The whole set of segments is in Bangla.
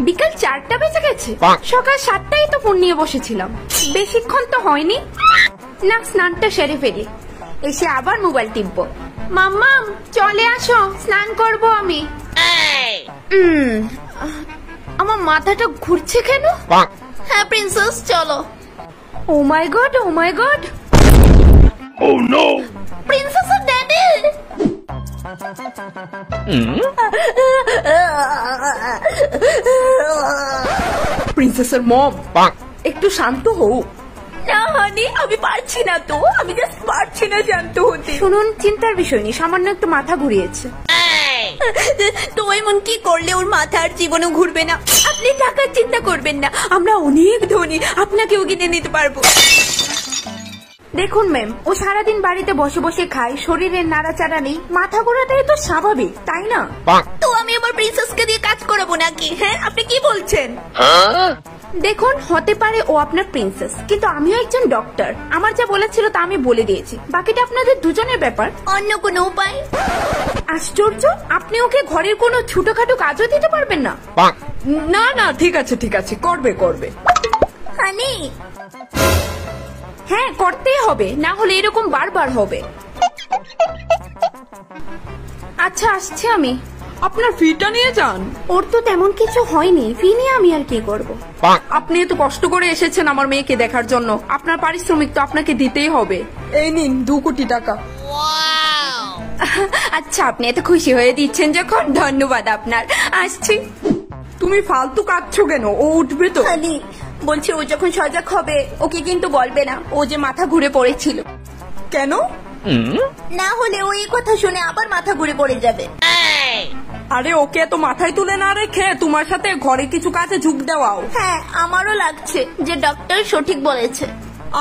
বিকাল 4টা বেজে গেছে, সকাল 7টায় তো ফোন নিয়ে বসেছিলাম, বেশিক্ষণ তো হয়নি। না, স্নানটা সেরে ফেলি, এসে আবার মোবাইল টিপবো। মাম্মাম চলে আসো, স্নান করব আমি। আমার মাথাটা ঘুরছে কেন? হ্যাঁ প্রিন্সেস চলো। ও মাই গড, ও মাই গড, ও নো, প্রিন্সেসের ড্যাডি। প্রিন্সেসের মম, একটু শান্ত হও। না হানি, আমি পারছি না তো, আমি জাস্ট পারছি না শান্ত হতে। শুনুন, চিন্তার বিষয় নেই, সামান্য একটু মাথা ঘুরিয়েছে। তো এমন কি করলে ওর মাথা আর জীবনেও ঘুরবে না? আপনি টাকার চিন্তা করবেন না, আমরা অনেক ধনী, আপনাকেও কিনে নিতে পারবো। দেখুন ম্যাম, ও সারাদিন বাড়িতে বসে বসে খায়, শরীরের নাড়াচাড়া নেই, মাথা ঘোরাটাই তো স্বাভাবিক, তাই না? তো আমি আমার প্রিন্সেসকে দিয়ে কাজ করাবো নাকি? হ্যাঁ, আপনি কি বলছেন? দেখুন, হতে পারে ও আপনার প্রিন্সেস, কিন্তু আমিও একজন ডক্টর, আমার যা বলেছিল তা আমি বলে দিয়েছি, বাকিটা আপনাদের দুজনের ব্যাপার। অন্য কোনো উপায়? আশ্চর্য, আপনি ওকে ঘরের কোনো ছোটখাটো কাজও দিতে পারবেন না? না না, ঠিক আছে ঠিক আছে, করবে করবে। হানি, হ্যাঁ করতেই হবে, না হলে এরকম বারবার হবে। আচ্ছা আসছি আমি। আপনার ফিটা নিয়ে যান। ওর তো তেমন কিছু হয়নি, ফি নিয়ে আমি আর কি করব? আপনি এত কষ্ট করে এসেছেন আমার মেয়েকে দেখার জন্য, আপনার পারিশ্রমিক তো আপনাকে দিতেই হবে। এই নিন 2 কোটি টাকা। আচ্ছা, আপনি এত খুশি হয়ে দিচ্ছেন যখন, ধন্যবাদ আপনার, আসছি। তুমি ফালতু কাঁদছো কেন? ও উঠবে তো। বলছি, ও যখন সজাগ হবে ওকে কিন্তু বলবে না ও যে মাথা ঘুরে পড়েছিল। কেন? না হলে ও এই কথা শুনে আবার মাথা ঘুরে পড়ে যাবে। আরে ওকে তো মাথায় তুলে না রেখে তোমার সাথে ঘরে কিছু কাজে ঝুঁক দেওয়াও। হ্যাঁ, আমারও লাগছে যে ডক্টর সঠিক বলেছে।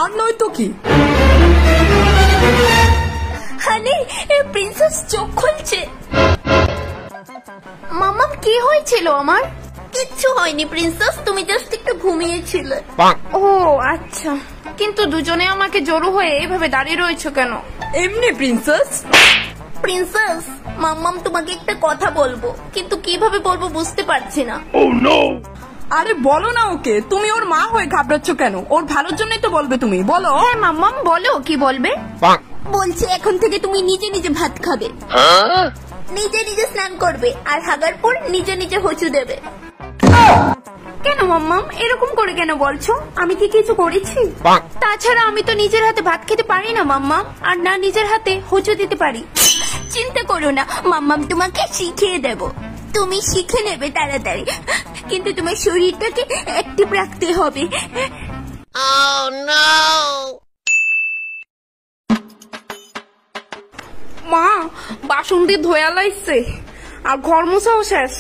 আর নয় তো কি। হানি, প্রিন্সেস চোখ খুলছে। মাম্মা, কি হয়েছিল আমার? কিচ্ছু হয়নি প্রিন্সেস, তুমি জাস্ট একটু ঘুমিয়েছিলে। ও আচ্ছা, কিন্তু দুজনে আমাকে জড়ো হয়ে এভাবে দাঁড়িয়ে রয়েছো কেন? এমনি প্রিন্সেস। প্রিন্সেস, মাম্মাম তোমাকে একটা কথা বলবো, কিন্তু কিভাবে বলবো বুঝতে পারছি না। ও নো। আরে বলো না ওকে, তুমি ওর মা হয়ে ঘাবড়াচ্ছ কেন? ওর ভালোর জন্যই তো বলবে, তুমি বলো। হ্যাঁ মাম্মাম বলো, কি বলবে? বলছি এখন থেকে তুমি নিজে নিজে ভাত খাবে, নিজে নিজে স্নান করবে, আর হাগার পর নিজে নিজে হচু দেবে। কেন মাম্মাম এরকম করে কেন বলছো? আমি কি কিছু করেছি? তাছাড়া আমি তো নিজের হাতে ভাত খেতে পারি না মাম্মাম, আর না নিজের হাতে হচু দিতে পারি। চিন্তা করো না মাম্মাম, তোমাকে শিখিয়ে দেব, তুমি শিখে নেবে তাড়াতাড়ি, কিন্তু তোমার শরীরটাকে অ্যাক্টিভ রাখতে হবে। মা, বাসন দিয়ে ধোয়া লাইছে আর ঘর মোছাও শেষ।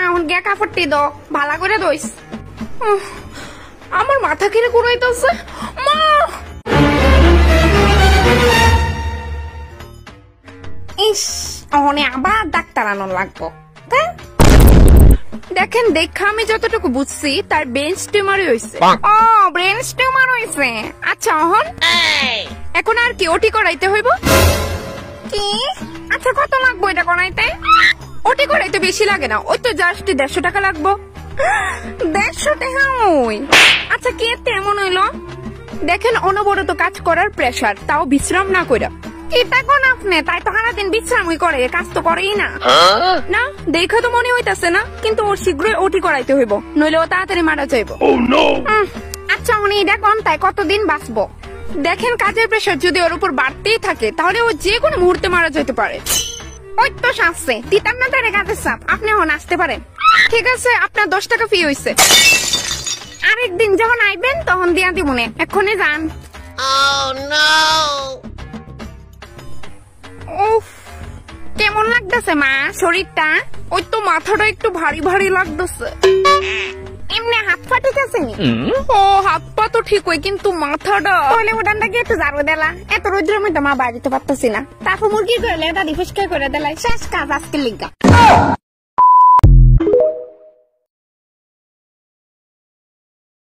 এখন গিয়ে কাপড়টি দাও, ভালো করে দইস। আমার মাথা কিরে ঘুরাইতেছে। মা, ইস, ওখানে আবার ডাক্তার আনার লাগবো। দেখেন, দেখা আমি যতটুকু বুঝছি তার ব্রেন টিউমার হয়েছে। ও, ব্রেন টিউমার হয়েছে। আচ্ছা, এখন আর কি ওটি করাইতে হইব? কি? আচ্ছা, কত লাগবো এটা করাইতে? ওটি করাইতে বেশি লাগে না, ওই তো জাস্ট 150 টাকা লাগবো। 150 টাকা? ওই আচ্ছা, কে তেমন হইলো? দেখেন, অনবরত কাজ করার প্রেসার, তাও বিশ্রাম না কইরা। কি দেখুন আপনি, তাই তো সারাদিন বিশ্রামই করে, কাজ তো করেই না। না, দেখা তো মনে হইতাছে না, কিন্তু ওর শীঘ্রই ওটি করাইতে হইব, নইলে ও তাড়াতাড়ি মারা যাইব। আচ্ছা, উনি দেখুন তাই কতদিন বাঁচবো। দেখেন, কাজের প্রেসার যদি ওর উপর বাড়তেই থাকে তাহলে ও যে কোনো মুহূর্তে মারা যেতে পারে। ওই তো শাসছে, তিতার না তারে কাজের চাপ, আপনি এখন আসতে পারেন। ঠিক আছে, আপনার 10 টাকা ফি হইছে, আরেকদিন যখন আইবেন তখন দিয়া দিব মনে, এক্ষুনি যান। উফ, কেমন লাগতেছে মা শরীরটা? ওই তো মাথাটা একটু ভারী ভারী লাগতেছে। এমনি হাত পা ঠিক আছে? ও, হাত পা তো ঠিক হয়, কিন্তু মাথাটা। তাহলে উঠানটা কি একটু ঝাড়ু দিলা? এত রোদ্রের মধ্যে মা বাড়িতে পারতেছি না, তারপর মুরগি করলে দাদি ফুসকা করে দিলাই, শেষ কাজ আজকে লিগা।